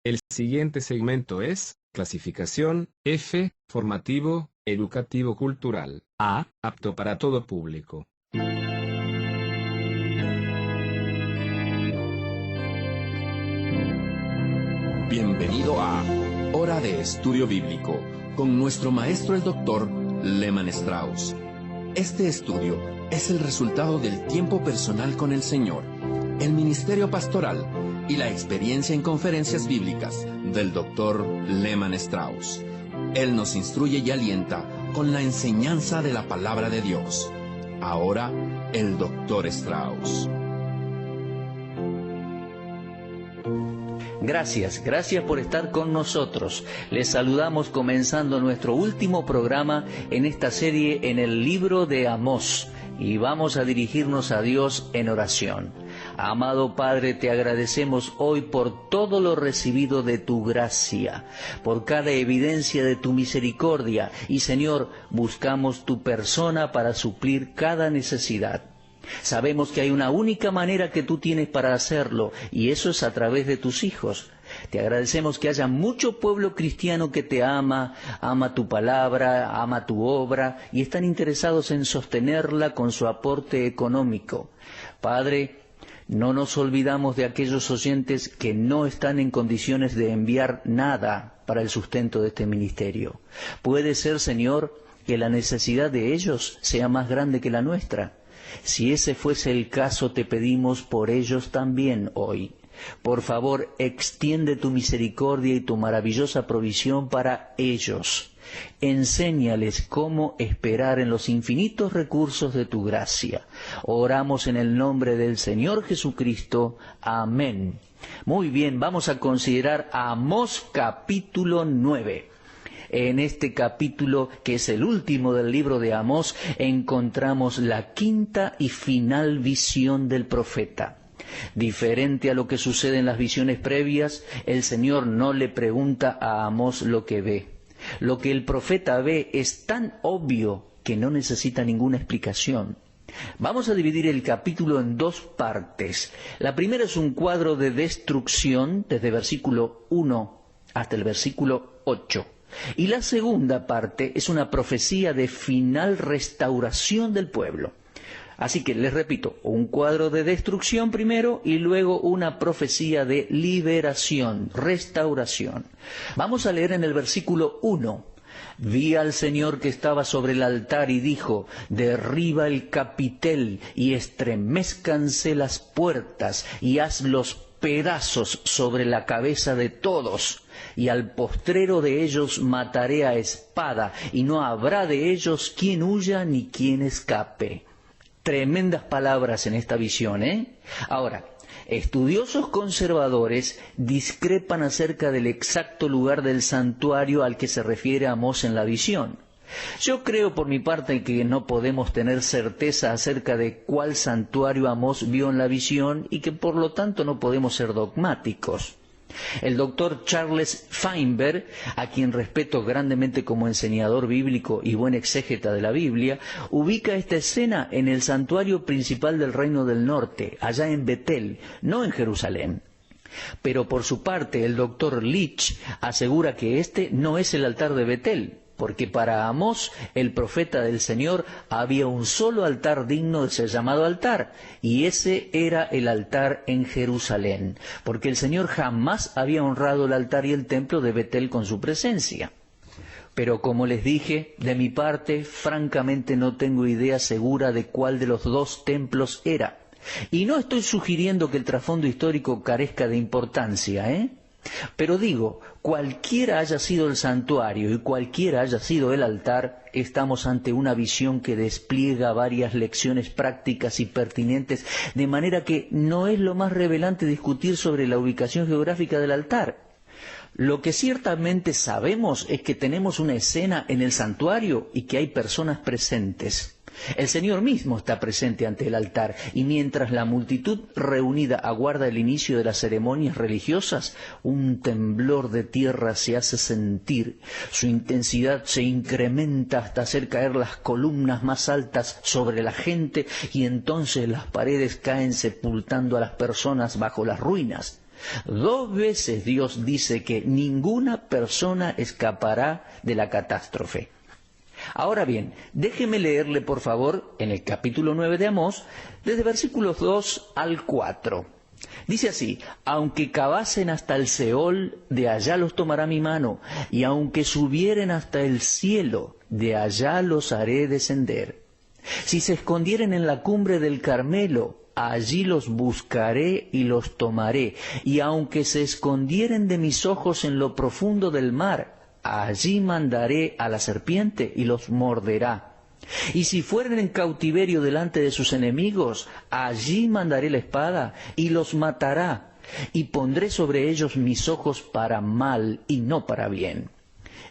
El siguiente segmento es clasificación F, formativo, educativo cultural. A, apto para todo público. Bienvenido a Hora de Estudio Bíblico con nuestro maestro el Dr. Lehman Strauss. Este estudio es el resultado del tiempo personal con el Señor, el ministerio pastoral y la experiencia en conferencias bíblicas del Dr. Lehman Strauss. Él nos instruye y alienta con la enseñanza de la palabra de Dios. Ahora, el Dr. Strauss. Gracias por estar con nosotros. Les saludamos comenzando nuestro último programa en esta serie en el libro de Amós y vamos a dirigirnos a Dios en oración. Amado Padre, te agradecemos hoy por todo lo recibido de tu gracia, por cada evidencia de tu misericordia y Señor, buscamos tu persona para suplir cada necesidad. Sabemos que hay una única manera que tú tienes para hacerlo, y eso es a través de tus hijos. Te agradecemos que haya mucho pueblo cristiano que te ama tu palabra, ama tu obra, y están interesados en sostenerla con su aporte económico. Padre, no nos olvidamos de aquellos oyentes que no están en condiciones de enviar nada para el sustento de este ministerio. Puede ser, Señor, que la necesidad de ellos sea más grande que la nuestra. Si ese fuese el caso, te pedimos por ellos también hoy. Por favor, extiende tu misericordia y tu maravillosa provisión para ellos. Enséñales cómo esperar en los infinitos recursos de tu gracia. Oramos en el nombre del Señor Jesucristo. Amén. Muy bien, vamos a considerar Amós capítulo 9. En este capítulo, que es el último del libro de Amós, encontramos la quinta y final visión del profeta. Diferente a lo que sucede en las visiones previas, el Señor no le pregunta a Amós lo que ve. Lo que el profeta ve es tan obvio que no necesita ninguna explicación. Vamos a dividir el capítulo en dos partes. La primera es un cuadro de destrucción desde versículo 1 hasta el versículo 8. Y la segunda parte es una profecía de final restauración del pueblo. Así que les repito, un cuadro de destrucción primero y luego una profecía de liberación, restauración. Vamos a leer en el versículo 1. Vi al Señor que estaba sobre el altar y dijo, derriba el capitel y estremézcanse las puertas y hazlos pedazos sobre la cabeza de todos, y al postrero de ellos mataré a espada, y no habrá de ellos quien huya ni quien escape. Tremendas palabras en esta visión, ¿eh? Ahora, estudiosos conservadores discrepan acerca del exacto lugar del santuario al que se refiere Amós en la visión. Yo creo por mi parte que no podemos tener certeza acerca de cuál santuario Amós vio en la visión y que por lo tanto no podemos ser dogmáticos. El doctor Charles Feinberg, a quien respeto grandemente como enseñador bíblico y buen exégeta de la Biblia, ubica esta escena en el santuario principal del Reino del Norte, allá en Betel, no en Jerusalén. Pero por su parte el doctor Leach asegura que este no es el altar de Betel, porque para Amós, el profeta del Señor, había un solo altar digno de ser llamado altar, y ese era el altar en Jerusalén, porque el Señor jamás había honrado el altar y el templo de Betel con su presencia. Pero como les dije, de mi parte, francamente no tengo idea segura de cuál de los dos templos era. Y no estoy sugiriendo que el trasfondo histórico carezca de importancia, Pero digo, cualquiera haya sido el santuario y cualquiera haya sido el altar, estamos ante una visión que despliega varias lecciones prácticas y pertinentes, de manera que no es lo más revelante discutir sobre la ubicación geográfica del altar. Lo que ciertamente sabemos es que tenemos una escena en el santuario y que hay personas presentes. El Señor mismo está presente ante el altar, y mientras la multitud reunida aguarda el inicio de las ceremonias religiosas, un temblor de tierra se hace sentir. Su intensidad se incrementa hasta hacer caer las columnas más altas sobre la gente, y entonces las paredes caen sepultando a las personas bajo las ruinas. 2 veces Dios dice que ninguna persona escapará de la catástrofe. Ahora bien, déjeme leerle por favor en el capítulo 9 de Amós, desde versículos 2 al 4. Dice así: aunque cavasen hasta el Seol, de allá los tomará mi mano, y aunque subieren hasta el cielo, de allá los haré descender. Si se escondieren en la cumbre del Carmelo, allí los buscaré y los tomaré, y aunque se escondieren de mis ojos en lo profundo del mar, allí mandaré a la serpiente y los morderá. Y si fueren en cautiverio delante de sus enemigos, allí mandaré la espada y los matará, y pondré sobre ellos mis ojos para mal y no para bien.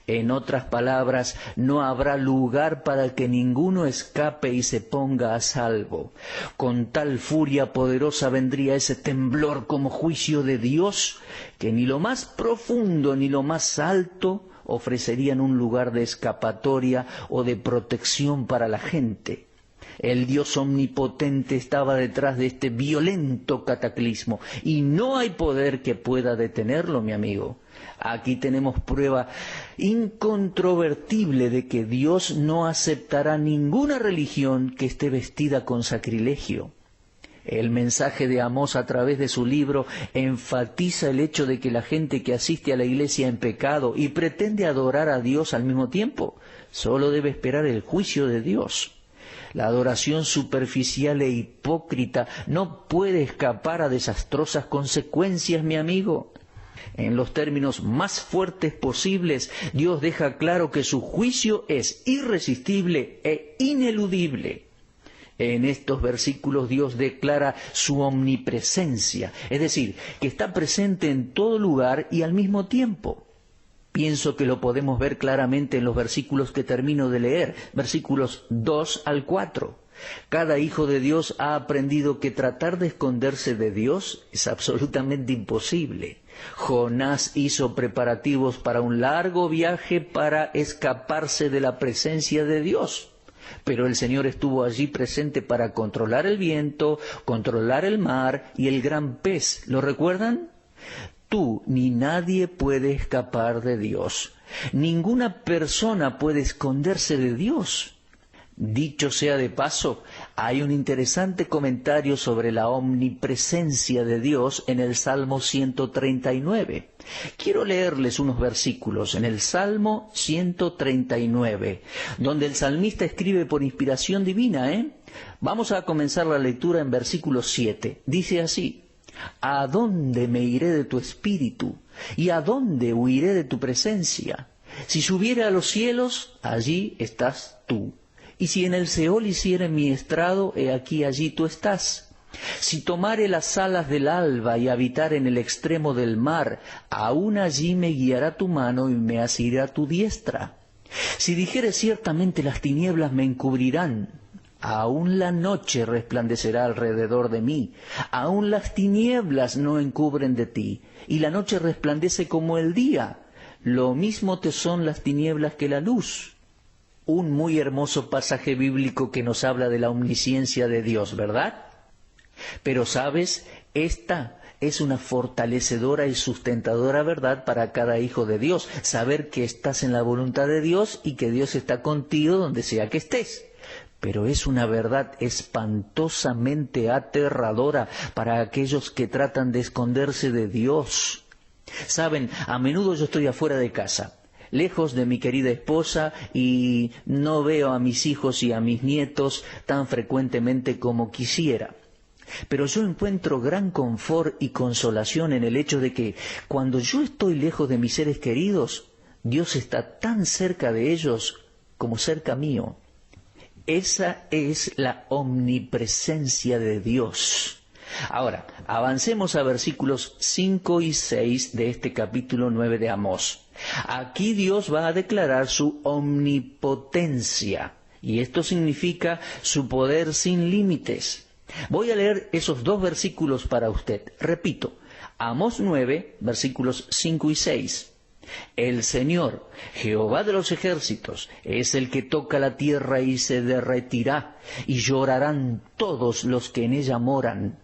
En otras palabras, no habrá lugar para que ninguno escape y se ponga a salvo. Con tal furia poderosa vendría ese temblor como juicio de Dios, que ni lo más profundo ni lo más alto ofrecerían un lugar de escapatoria o de protección para la gente. El Dios omnipotente estaba detrás de este violento cataclismo y no hay poder que pueda detenerlo, mi amigo. Aquí tenemos prueba incontrovertible de que Dios no aceptará ninguna religión que esté vestida con sacrilegio. El mensaje de Amós a través de su libro enfatiza el hecho de que la gente que asiste a la iglesia en pecado y pretende adorar a Dios al mismo tiempo, solo debe esperar el juicio de Dios. La adoración superficial e hipócrita no puede escapar a desastrosas consecuencias, mi amigo. En los términos más fuertes posibles, Dios deja claro que su juicio es irresistible e ineludible. En estos versículos Dios declara su omnipresencia, es decir, que está presente en todo lugar y al mismo tiempo. Pienso que lo podemos ver claramente en los versículos que termino de leer, versículos 2 al 4. Cada hijo de Dios ha aprendido que tratar de esconderse de Dios es absolutamente imposible. Jonás hizo preparativos para un largo viaje para escaparse de la presencia de Dios. Pero el Señor estuvo allí presente para controlar el viento, controlar el mar y el gran pez. ¿Lo recuerdan? Tú ni nadie puede escapar de Dios. Ninguna persona puede esconderse de Dios. Dicho sea de paso, hay un interesante comentario sobre la omnipresencia de Dios en el Salmo 139. Quiero leerles unos versículos en el Salmo 139, donde el salmista escribe por inspiración divina, Vamos a comenzar la lectura en versículo 7. Dice así: ¿a dónde me iré de tu espíritu? ¿Y a dónde huiré de tu presencia? Si subiere a los cielos, allí estás tú. Y si en el Seol hiciere mi estrado, he aquí allí tú estás. Si tomare las alas del alba y habitar en el extremo del mar, aún allí me guiará tu mano y me asirá tu diestra. Si dijere ciertamente las tinieblas me encubrirán, aún la noche resplandecerá alrededor de mí, aún las tinieblas no encubren de ti, y la noche resplandece como el día. Lo mismo te son las tinieblas que la luz. Un muy hermoso pasaje bíblico que nos habla de la omnisciencia de Dios, ¿verdad? Pero, ¿sabes? Esta es una fortalecedora y sustentadora verdad para cada hijo de Dios. Saber que estás en la voluntad de Dios y que Dios está contigo donde sea que estés. Pero es una verdad espantosamente aterradora para aquellos que tratan de esconderse de Dios. Saben, a menudo yo estoy afuera de casa, lejos de mi querida esposa, y no veo a mis hijos y a mis nietos tan frecuentemente como quisiera. Pero yo encuentro gran confort y consolación en el hecho de que cuando yo estoy lejos de mis seres queridos, Dios está tan cerca de ellos como cerca mío. Esa es la omnipresencia de Dios. Ahora, avancemos a versículos 5 y 6 de este capítulo 9 de Amós. Aquí Dios va a declarar su omnipotencia, y esto significa su poder sin límites. Voy a leer esos 2 versículos para usted. Repito, Amós 9, versículos 5 y 6. El Señor, Jehová de los ejércitos, es el que toca la tierra y se derretirá, y llorarán todos los que en ella moran.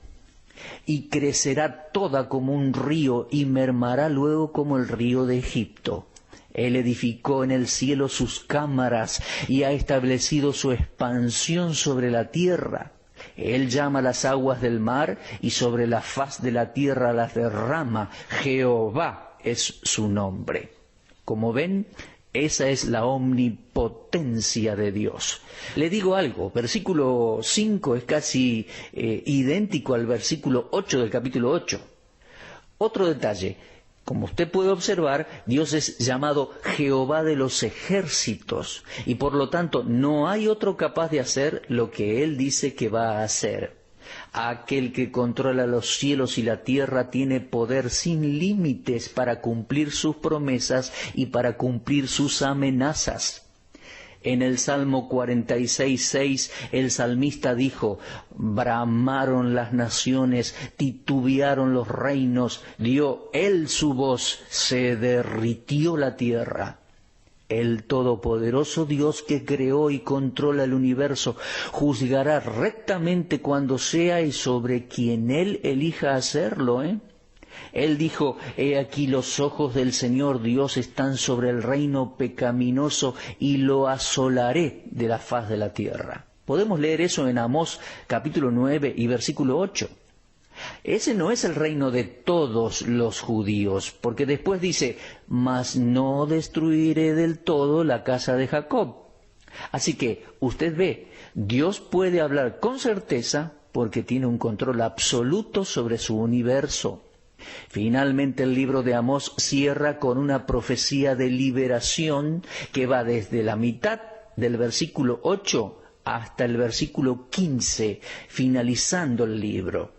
y crecerá toda como un río y mermará luego como el río de Egipto. Él edificó en el cielo sus cámaras y ha establecido su expansión sobre la tierra. Él llama las aguas del mar y sobre la faz de la tierra las derrama. Jehová es su nombre. Como ven, esa es la omnipotencia de Dios. Le digo algo, versículo 5 es casi idéntico al versículo 8 del capítulo 8. Otro detalle, como usted puede observar, Dios es llamado Jehová de los ejércitos y por lo tanto no hay otro capaz de hacer lo que Él dice que va a hacer. Aquel que controla los cielos y la tierra tiene poder sin límites para cumplir sus promesas y para cumplir sus amenazas. En el Salmo 46:6 el salmista dijo: bramaron las naciones, titubearon los reinos, dio Él su voz, se derritió la tierra. El todopoderoso Dios que creó y controla el universo juzgará rectamente cuando sea y sobre quien Él elija hacerlo, Él dijo: he aquí los ojos del Señor Dios están sobre el reino pecaminoso y lo asolaré de la faz de la tierra. Podemos leer eso en Amós capítulo 9 y versículo 8. Ese no es el reino de todos los judíos, porque después dice: mas no destruiré del todo la casa de Jacob. Así que usted ve, Dios puede hablar con certeza porque tiene un control absoluto sobre su universo. Finalmente el libro de Amós cierra con una profecía de liberación que va desde la mitad del versículo 8 hasta el versículo 15, finalizando el libro.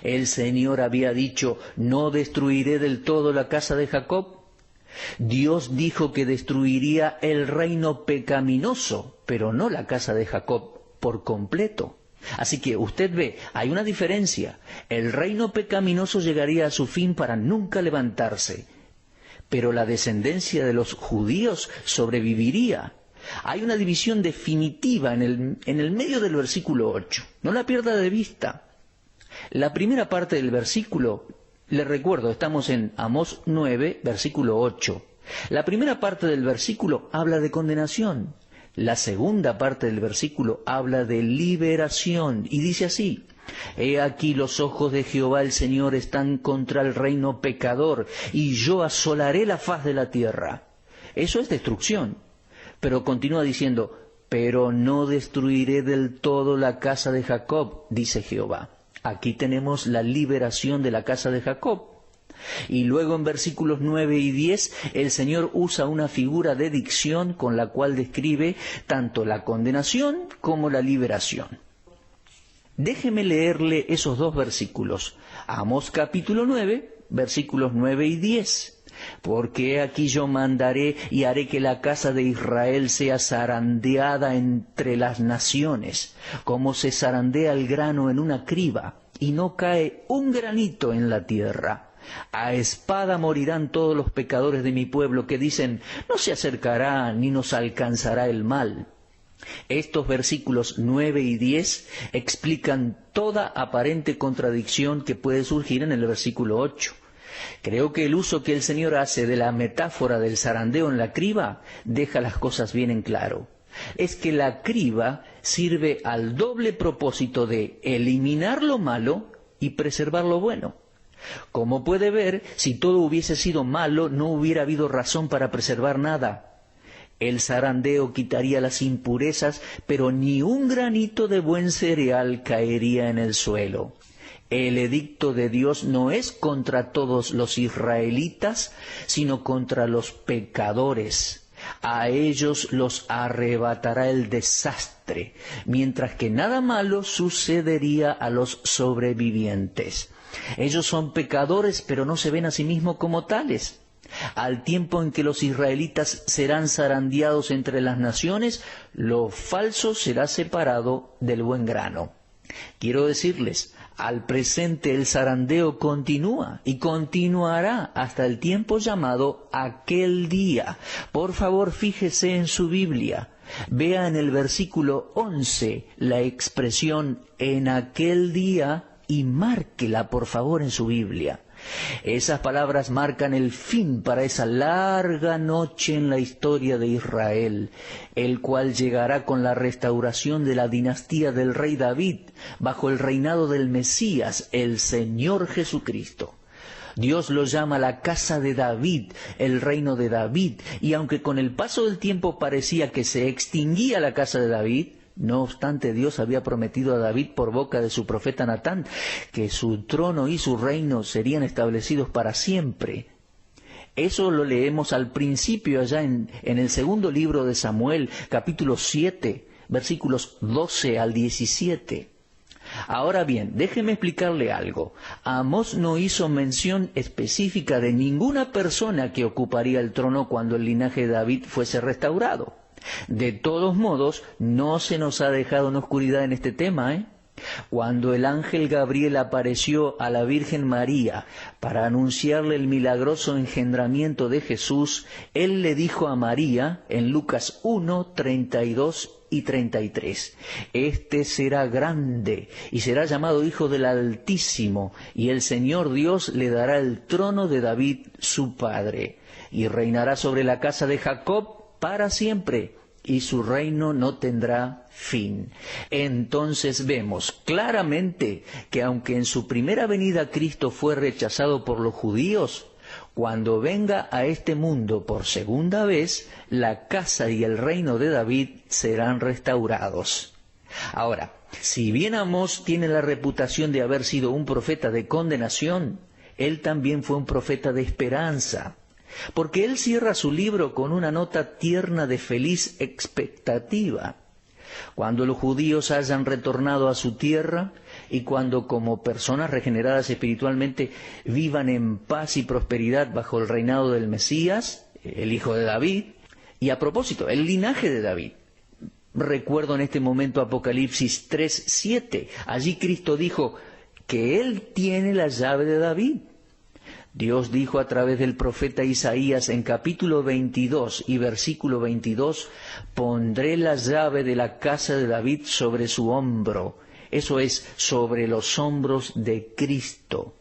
El Señor había dicho: no destruiré del todo la casa de Jacob. Dios dijo que destruiría el reino pecaminoso, pero no la casa de Jacob por completo. Así que usted ve, hay una diferencia. El reino pecaminoso llegaría a su fin para nunca levantarse, pero la descendencia de los judíos sobreviviría. Hay una división definitiva en el medio del versículo 8. No la pierda de vista. La primera parte del versículo, le recuerdo, estamos en Amós 9, versículo 8. La primera parte del versículo habla de condenación. La segunda parte del versículo habla de liberación y dice así: he aquí los ojos de Jehová el Señor están contra el reino pecador y yo asolaré la faz de la tierra. Eso es destrucción. Pero continúa diciendo: pero no destruiré del todo la casa de Jacob, dice Jehová. Aquí tenemos la liberación de la casa de Jacob. Y luego en versículos 9 y 10 el Señor usa una figura de dicción con la cual describe tanto la condenación como la liberación. Déjeme leerle esos dos versículos. Amós capítulo 9, versículos 9 y 10. Porque aquí yo mandaré y haré que la casa de Israel sea zarandeada entre las naciones, como se zarandea el grano en una criba, y no cae un granito en la tierra. A espada morirán todos los pecadores de mi pueblo que dicen: no se acercará ni nos alcanzará el mal. Estos versículos 9 y 10 explican toda aparente contradicción que puede surgir en el versículo 8. Creo que el uso que el Señor hace de la metáfora del zarandeo en la criba deja las cosas bien en claro. Es que la criba sirve al doble propósito de eliminar lo malo y preservar lo bueno. Como puede ver, si todo hubiese sido malo, no hubiera habido razón para preservar nada. El zarandeo quitaría las impurezas, pero ni un granito de buen cereal caería en el suelo. El edicto de Dios no es contra todos los israelitas, sino contra los pecadores. A ellos los arrebatará el desastre, mientras que nada malo sucedería a los sobrevivientes. Ellos son pecadores, pero no se ven a sí mismos como tales. Al tiempo en que los israelitas serán zarandeados entre las naciones, lo falso será separado del buen grano. Quiero decirles, al presente el zarandeo continúa y continuará hasta el tiempo llamado aquel día. Por favor, fíjese en su Biblia. Vea en el versículo 11 la expresión en aquel día y márquela por favor en su Biblia. Esas palabras marcan el fin para esa larga noche en la historia de Israel, el cual llegará con la restauración de la dinastía del rey David, bajo el reinado del Mesías, el Señor Jesucristo. Dios lo llama la casa de David, el reino de David, y aunque con el paso del tiempo parecía que se extinguía la casa de David, no obstante, Dios había prometido a David por boca de su profeta Natán que su trono y su reino serían establecidos para siempre. Eso lo leemos al principio allá en el segundo libro de Samuel, capítulo 7, versículos 12 al 17. Ahora bien, déjeme explicarle algo. Amós no hizo mención específica de ninguna persona que ocuparía el trono cuando el linaje de David fuese restaurado. De todos modos, no se nos ha dejado en oscuridad en este tema, Cuando el ángel Gabriel apareció a la Virgen María para anunciarle el milagroso engendramiento de Jesús, él le dijo a María, en Lucas 1, 32 y 33, «Este será grande y será llamado Hijo del Altísimo, y el Señor Dios le dará el trono de David su padre, y reinará sobre la casa de Jacob para siempre, y su reino no tendrá fin». Entonces vemos claramente que aunque en su primera venida Cristo fue rechazado por los judíos, cuando venga a este mundo por segunda vez, la casa y el reino de David serán restaurados. Ahora, si bien Amós tiene la reputación de haber sido un profeta de condenación, él también fue un profeta de esperanza. Porque él cierra su libro con una nota tierna de feliz expectativa. Cuando los judíos hayan retornado a su tierra y cuando como personas regeneradas espiritualmente vivan en paz y prosperidad bajo el reinado del Mesías, el hijo de David, y a propósito, el linaje de David. Recuerdo en este momento Apocalipsis 3:7. Allí Cristo dijo que él tiene la llave de David. Dios dijo a través del profeta Isaías en capítulo 22 y versículo 22, «Pondré la llave de la casa de David sobre su hombro». Eso es, sobre los hombros de Cristo.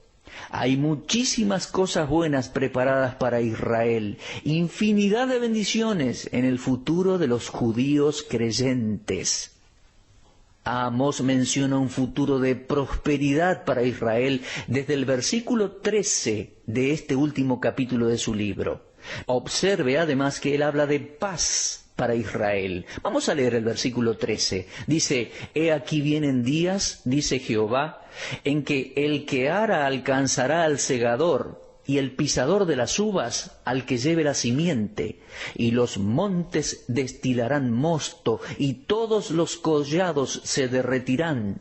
Hay muchísimas cosas buenas preparadas para Israel, infinidad de bendiciones en el futuro de los judíos creyentes. Amós menciona un futuro de prosperidad para Israel desde el versículo 13 de este último capítulo de su libro. Observe además que él habla de paz para Israel. Vamos a leer el versículo 13. Dice, «He aquí vienen días, dice Jehová, en que el que ara alcanzará al segador, y el pisador de las uvas al que lleve la simiente, y los montes destilarán mosto, y todos los collados se derretirán».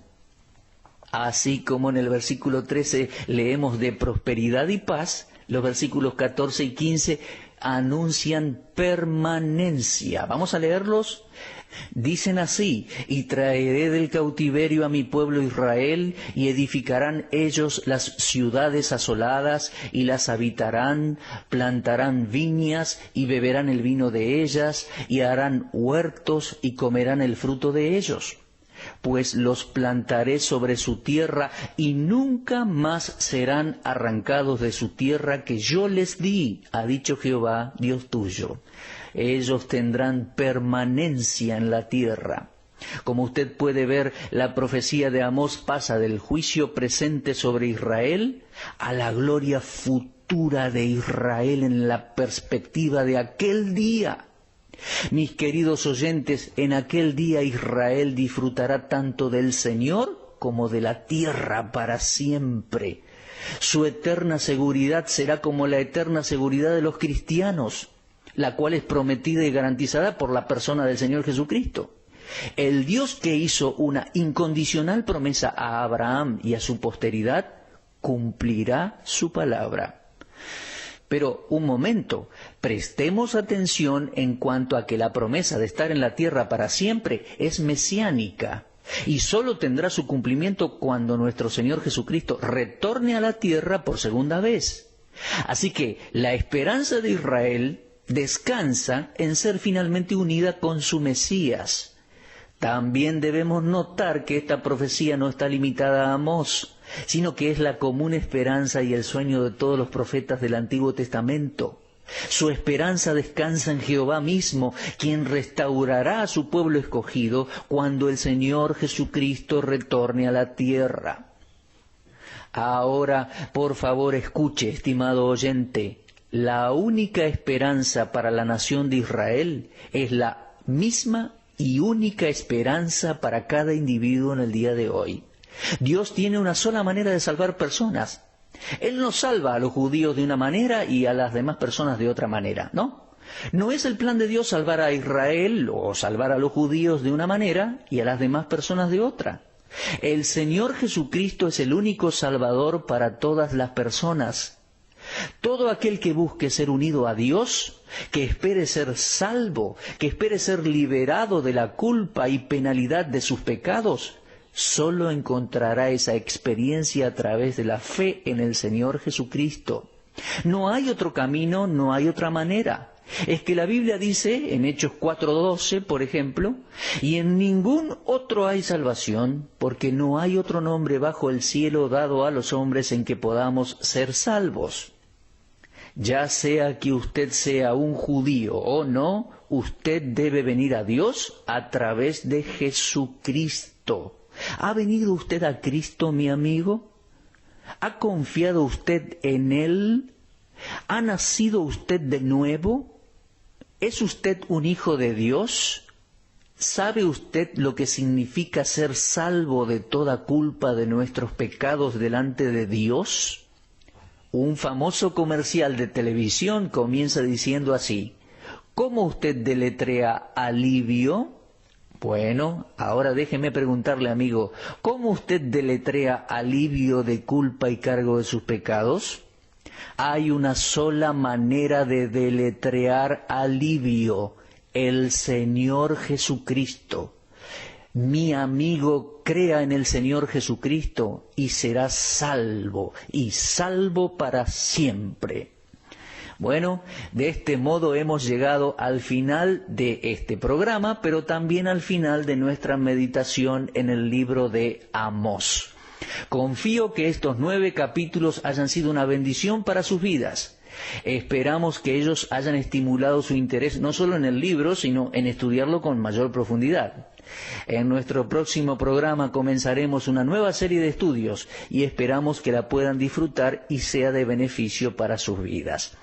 Así como en el versículo 13 leemos de prosperidad y paz, los versículos 14 y 15 anuncian permanencia. Vamos a leerlos. Dicen así, «Y traeré del cautiverio a mi pueblo Israel, y edificarán ellos las ciudades asoladas, y las habitarán, plantarán viñas, y beberán el vino de ellas, y harán huertos, y comerán el fruto de ellos. Pues los plantaré sobre su tierra, y nunca más serán arrancados de su tierra que yo les di, ha dicho Jehová, Dios tuyo. Ellos tendrán permanencia en la tierra». Como usted puede ver, la profecía de Amós pasa del juicio presente sobre Israel a la gloria futura de Israel en la perspectiva de aquel día. Mis queridos oyentes, en aquel día Israel disfrutará tanto del Señor como de la tierra para siempre. Su eterna seguridad será como la eterna seguridad de los cristianos, la cual es prometida y garantizada por la persona del Señor Jesucristo. El Dios que hizo una incondicional promesa a Abraham y a su posteridad, cumplirá su palabra. Pero un momento, prestemos atención en cuanto a que la promesa de estar en la tierra para siempre es mesiánica y solo tendrá su cumplimiento cuando nuestro Señor Jesucristo retorne a la tierra por segunda vez. Así que la esperanza de Israel descansa en ser finalmente unida con su Mesías. También debemos notar que esta profecía no está limitada a Amós. sino que es la común esperanza y el sueño de todos los profetas del Antiguo Testamento. Su esperanza descansa en Jehová mismo, quien restaurará a su pueblo escogido cuando el Señor Jesucristo retorne a la tierra. Ahora, por favor, escuche, estimado oyente, la única esperanza para la nación de Israel es la misma y única esperanza para cada individuo en el día de hoy. Dios tiene una sola manera de salvar personas. Él no salva a los judíos de una manera y a las demás personas de otra manera, ¿no? No es el plan de Dios salvar a Israel o salvar a los judíos de una manera y a las demás personas de otra. El Señor Jesucristo es el único Salvador para todas las personas. Todo aquel que busque ser unido a Dios, que espere ser salvo, que espere ser liberado de la culpa y penalidad de sus pecados, solo encontrará esa experiencia a través de la fe en el Señor Jesucristo. No hay otro camino, no hay otra manera. Es que la Biblia dice, en Hechos 4:12, por ejemplo, y en ningún otro hay salvación, porque no hay otro nombre bajo el cielo dado a los hombres en que podamos ser salvos. Ya sea que usted sea un judío o no, usted debe venir a Dios a través de Jesucristo. ¿Ha venido usted a Cristo, mi amigo? ¿Ha confiado usted en Él? ¿Ha nacido usted de nuevo? ¿Es usted un hijo de Dios? ¿Sabe usted lo que significa ser salvo de toda culpa de nuestros pecados delante de Dios? Un famoso comercial de televisión comienza diciendo así: ¿cómo usted deletrea alivio? Bueno, ahora déjeme preguntarle, amigo, ¿cómo usted deletrea alivio de culpa y cargo de sus pecados? Hay una sola manera de deletrear alivio: el Señor Jesucristo. Mi amigo, crea en el Señor Jesucristo y será salvo, y salvo para siempre. Bueno, de este modo hemos llegado al final de este programa, pero también al final de nuestra meditación en el libro de Amós. Confío que estos 9 capítulos hayan sido una bendición para sus vidas. Esperamos que ellos hayan estimulado su interés no solo en el libro, sino en estudiarlo con mayor profundidad. En nuestro próximo programa comenzaremos una nueva serie de estudios y esperamos que la puedan disfrutar y sea de beneficio para sus vidas.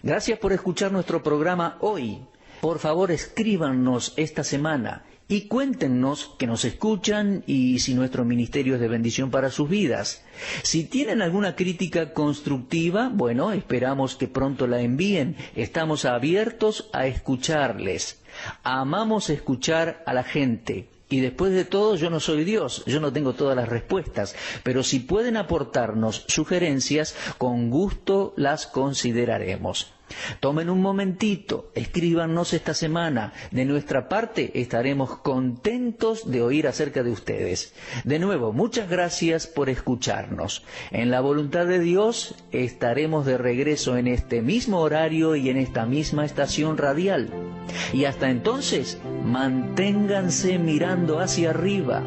Gracias por escuchar nuestro programa hoy. Por favor, escríbanos esta semana y cuéntenos que nos escuchan y si nuestro ministerio es de bendición para sus vidas. Si tienen alguna crítica constructiva, bueno, esperamos que pronto la envíen. Estamos abiertos a escucharles. Amamos escuchar a la gente. Y después de todo, yo no soy Dios, yo no tengo todas las respuestas, pero si pueden aportarnos sugerencias, con gusto las consideraremos. Tomen un momentito, escríbanos esta semana. De nuestra parte estaremos contentos de oír acerca de ustedes. De nuevo, muchas gracias por escucharnos. En la voluntad de Dios estaremos de regreso en este mismo horario y en esta misma estación radial. Y hasta entonces, manténganse mirando hacia arriba.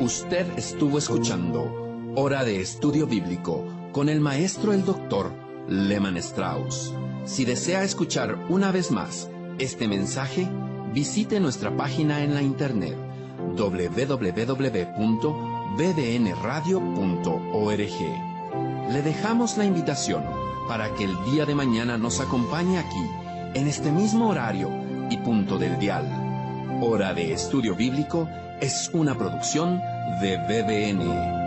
Usted estuvo escuchando Hora de Estudio Bíblico con el maestro el doctor Lehman Strauss. Si desea escuchar una vez más este mensaje, visite nuestra página en la internet www.bdnradio.org. Le dejamos la invitación para que el día de mañana nos acompañe aquí, en este mismo horario y punto del dial. Hora de Estudio Bíblico es una producción de BDN.